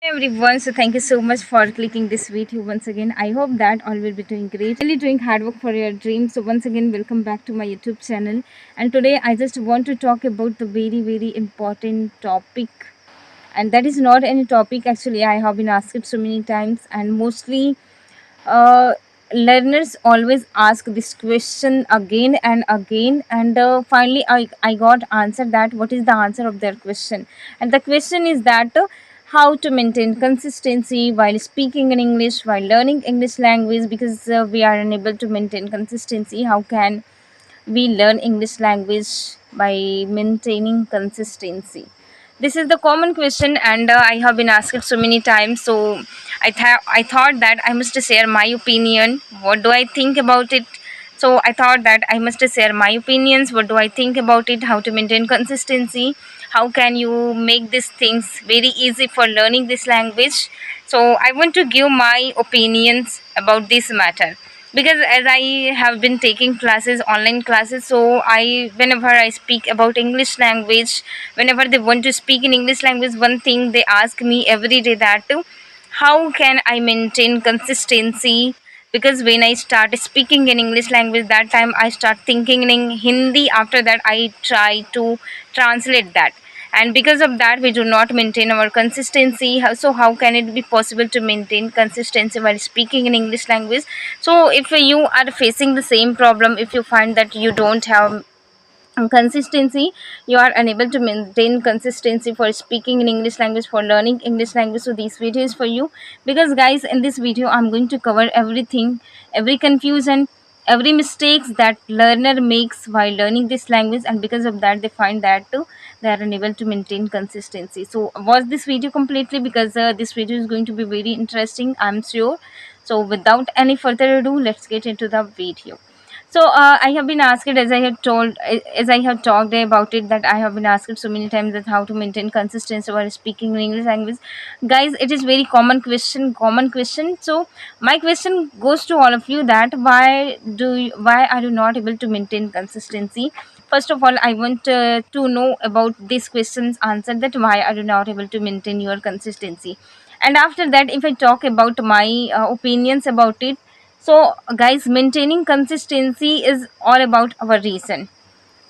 Everyone, so thank you so much for clicking this video once again. I hope that all will be doing great, really doing hard work for your dreams. So once again, welcome back to my YouTube channel. And today I just want to talk about the very important topic, and that is not any topic. Actually, I have been asked it so many times, and mostly uh, learners always ask this question again and again, and finally I got answer that what is the answer of their question. And the question is that how to maintain consistency while speaking in English, while learning English language, because we are unable to maintain consistency. How can we learn English language by maintaining consistency? This is the common question, and I have been asked it so many times. So I thought that I must share my opinion. What do I think about it? So I thought that I must share my opinions. What do I think about it? How to maintain consistency? How can you make these things very easy for learning this language? So I want to give my opinions about this matter, because as I have been taking classes, online classes, so I whenever I speak about English language, whenever they want to speak in English language, one thing they ask me every day, that how can I maintain consistency? Because when I start speaking in English language, that time I start thinking in Hindi, after that I try to translate that, and because of that we do not maintain our consistency. So how can it be possible to maintain consistency while speaking in English language? So if you are facing the same problem, if you find that you don't have consistency, you are unable to maintain consistency for speaking in English language, for learning English language, so this video is for you. Because guys, in this video I'm going to cover everything, every confusion, every mistakes that learner makes while learning this language, and because of that they find that they are unable to maintain consistency. So watch this video completely, because this video is going to be very interesting, I'm sure. So without any further ado, let's get into the video. So I have been asked, as I have told, as I have talked about it, that I have been asked so many times that how to maintain consistency while speaking in English language. Guys, it is very common question, common question. So my question goes to all of you, that why are you not able to maintain consistency? First of all, I want to know about this question's answer, that why are you not able to maintain your consistency? And after that, if I talk about my opinions about it, so, guys, maintaining consistency is all about our reason.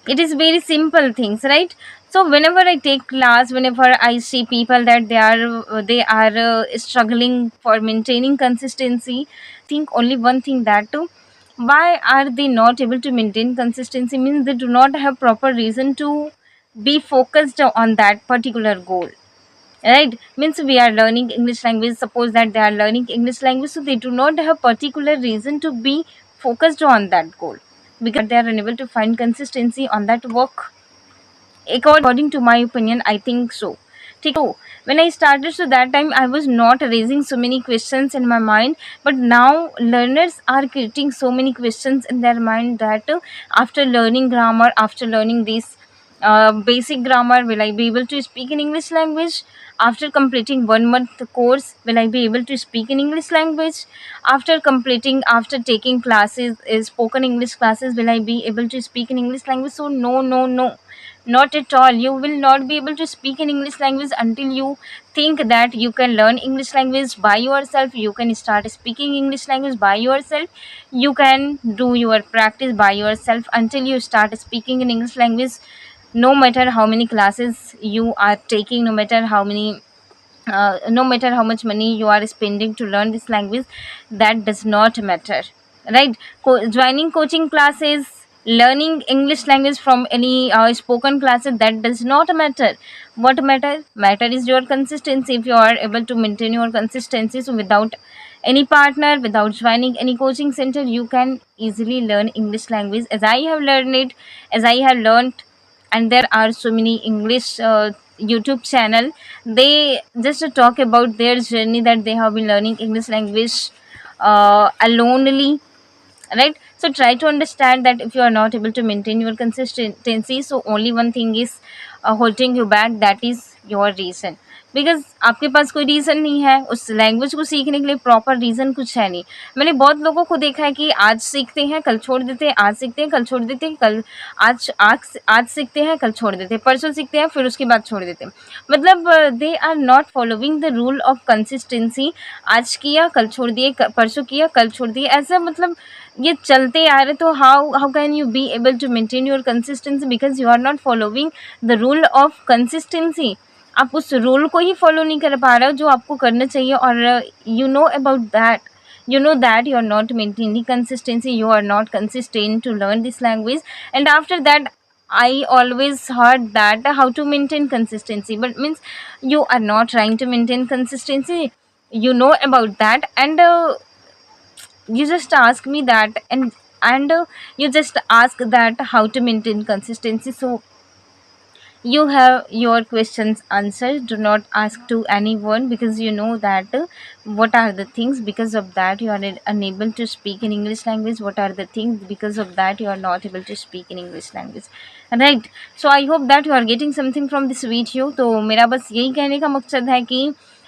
It is very simple things, right? So, whenever I take class, whenever I see people that they are struggling for maintaining consistency, think only one thing, that too. Why are they not able to maintain consistency? Means they do not have proper reason to be focused on that particular goal, right? Means we are learning English language, suppose that they are learning English language, so they do not have particular reason to be focused on that goal, because they are unable to find consistency on that work. According to my opinion, I think so. So when I started, so that time I was not raising so many questions in my mind, but now learners are creating so many questions in their mind, that after learning grammar, after learning this basic grammar, will I be able to speak in English language? After completing 1 month course, will I be able to speak in English language? After taking classes, spoken English classes, will I be able to speak in English language? So no, not at all. You will not be able to speak in English language until you think that you can learn English language by yourself. You can start speaking English language by yourself. You can do your practice by yourself until you start speaking in English language. No matter how many classes you are taking, no matter how much money you are spending to learn this language, that does not matter, right? Joining coaching classes, learning English language from any spoken classes, that does not matter. What matter is your consistency. If you are able to maintain your consistency, so without any partner, without joining any coaching center, you can easily learn English language, as I have learned it, as I have learned. And there are so many English YouTube channel, they just talk about their journey, that they have been learning English language alonely, right? So try to understand that if you are not able to maintain your consistency, so only one thing is holding you back, that is your reason. Because आपके पास कोई reason नहीं है, उस language को सीखने के लिए proper reason कुछ है नहीं। मैंने बहुत लोगों को देखा है कि आज सीखते हैं, कल छोड़ देते हैं, आज सीखते हैं, कल छोड़ देते हैं, कल आज सीखते हैं, कल छोड़ देते हैं, परसों सीखते हैं, फिर उसके बाद छोड़ देते हैं। मतलब they are not following the rule of consistency. आज किया, कल छोड़ दिए, परसों किया, कल छोड़ दिए, ऐसा मतलब ये चलते आ रहे। तो how can you be able to maintain your consistency because you are not following the rule of consistency. आप उस रूल को ही फॉलो नहीं कर पा रहे हो जो आपको करना चाहिए, और you know about that, you know that you are not maintaining consistency, you are not consistent to learn this language. And after that, I always heard that how to maintain consistency, but means you are not trying to maintain consistency, you know about that, and you just ask me that, and you just ask that how to maintain consistency. So you have your questions answered. Do not ask to anyone, because you know that what are the things because of that you are unable to speak in English language, what are the things because of that you are not able to speak in English language, right? So I hope that you are getting something from this video. तो मेरा बस यही कहने का मकसद है कि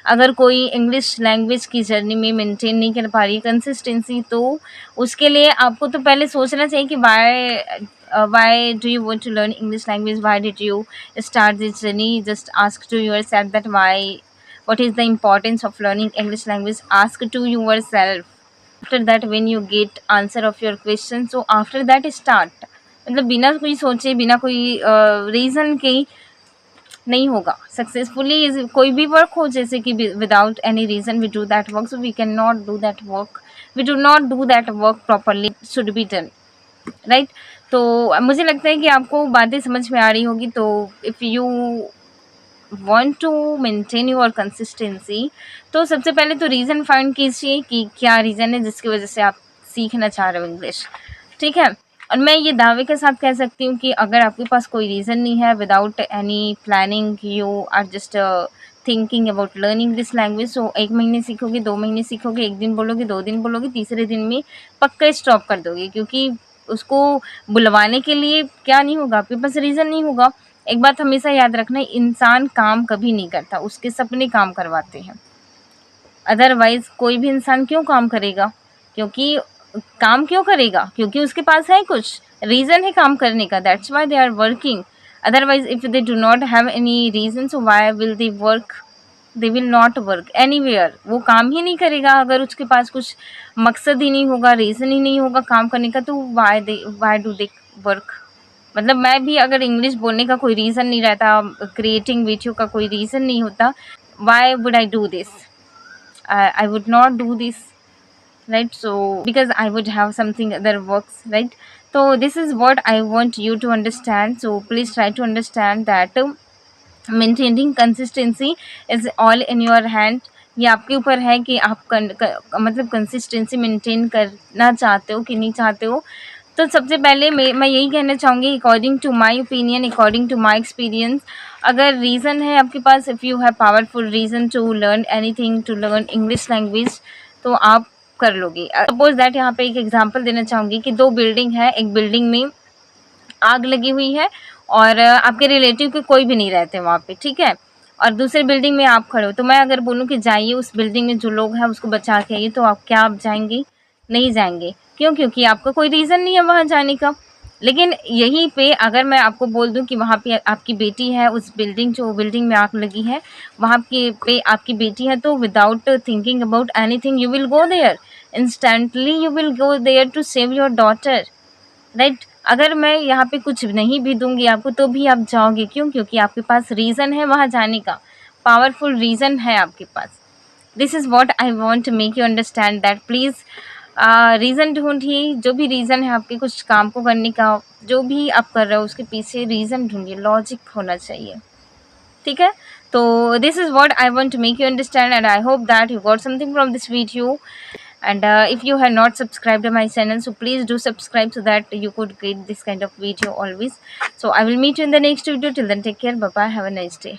अगर कोई इंग्लिश लैंग्वेज की जर्नी में मेंटेन नहीं कर पा रही कंसिस्टेंसी, तो उसके लिए आपको तो पहले सोचना चाहिए कि why do you want to learn English language, why did you start this journey. Just ask to yourself that why, what is the importance of learning English language. Ask to yourself. After that, when you get answer of your question, so after that start. मतलब बिना कोई सोचे, बिना कोई reason के नहीं होगा successfully कोई भी वर्क हो, जैसे कि without any reason we do that work, so we can not do that work, we do not do that work properly, should be done, right? तो मुझे लगता है कि आपको बातें समझ में आ रही होगी। तो if you want to maintain your consistency, तो सबसे पहले तो रीज़न फाइंड कीजिए कि क्या रीज़न है जिसकी वजह से आप सीखना चाह रहे हो इंग्लिश, ठीक है? और मैं ये दावे के साथ कह सकती हूँ कि अगर आपके पास कोई रीज़न नहीं है, without any planning, you are just thinking about learning this language, so 1 महीने सीखोगे, 2 महीने सीखोगे, 1 दिन बोलोगे, 2 दिन बोलोगे, तीसरे दिन में पक्का स्टॉप कर दोगे, क्योंकि उसको बुलवाने के लिए क्या नहीं होगा, आपके पास रीज़न नहीं होगा। एक बात हमेशा याद रखना, इंसान काम कभी नहीं करता, उसके सपने काम करवाते हैं। अदरवाइज़ कोई भी इंसान क्यों काम करेगा? क्योंकि काम क्यों करेगा? क्योंकि उसके पास है कुछ रीज़न है काम करने का, that's why they are working. Otherwise if they do not have any reason, so why will they work? They will not work anywhere. वो काम ही नहीं करेगा अगर उसके पास कुछ मकसद ही नहीं होगा, रीज़न ही नहीं होगा काम करने का, तो व्हाई डू दे वर्क? मतलब मैं भी अगर इंग्लिश बोलने का कोई रीज़न नहीं रहता, क्रिएटिंग वीडियो का कोई रीज़न नहीं होता, why would I do this? I would not do this, right? So because I would have something other works, right? So this is what I want you to understand. So please try to understand that maintaining consistency is all in your hand. ये आपके ऊपर है कि आप मतलब consistency maintain करना चाहते हो कि नहीं चाहते हो। तो सबसे पहले मैं यही कहना चाहूँगी, according to my opinion, according to my experience, अगर रीज़न है आपके पास, if you have powerful reason to learn anything, to learn English language, तो आप कर लोगे। सपोज दैट यहाँ पे एक एग्जांपल देना चाहूँगी कि 2 बिल्डिंग है, एक बिल्डिंग में आग लगी हुई है और आपके रिलेटिव के कोई भी नहीं रहते वहाँ पे, ठीक है? और दूसरे बिल्डिंग में आप खड़े हो, तो मैं अगर बोलूँ कि जाइए उस बिल्डिंग में जो लोग हैं उसको बचा के आइए, तो आप जाएंगे? नहीं जाएंगे। क्यों? क्योंकि आपका कोई रीज़न नहीं है वहाँ जाने का। लेकिन यहीं पे अगर मैं आपको बोल दूँ कि वहाँ पे आपकी बेटी है, उस बिल्डिंग जो बिल्डिंग में आग लगी है वहाँ पे आपकी बेटी है, तो without thinking about anything you will go there, instantly you will go there to save your daughter, right? अगर मैं यहाँ पे कुछ नहीं भी दूंगी आपको, तो भी आप जाओगे। क्यों? क्योंकि आपके पास रीज़न है वहाँ जाने का, पावरफुल रीज़न है आपके पास। This is what I want to make you understand that please reason ढूंढिए। जो भी रीज़न है आपके कुछ काम को करने का, जो भी आप कर रहे हो उसके पीछे रीज़न ढूंढिए, लॉजिक होना चाहिए, ठीक है? तो this is what I want to make you understand, and I hope that you got something from this video. And if you have not subscribed to my channel, so please do subscribe so that you could get this kind of video always. So I will meet you in the next video. Till then, take care. Bye bye. Have a nice day.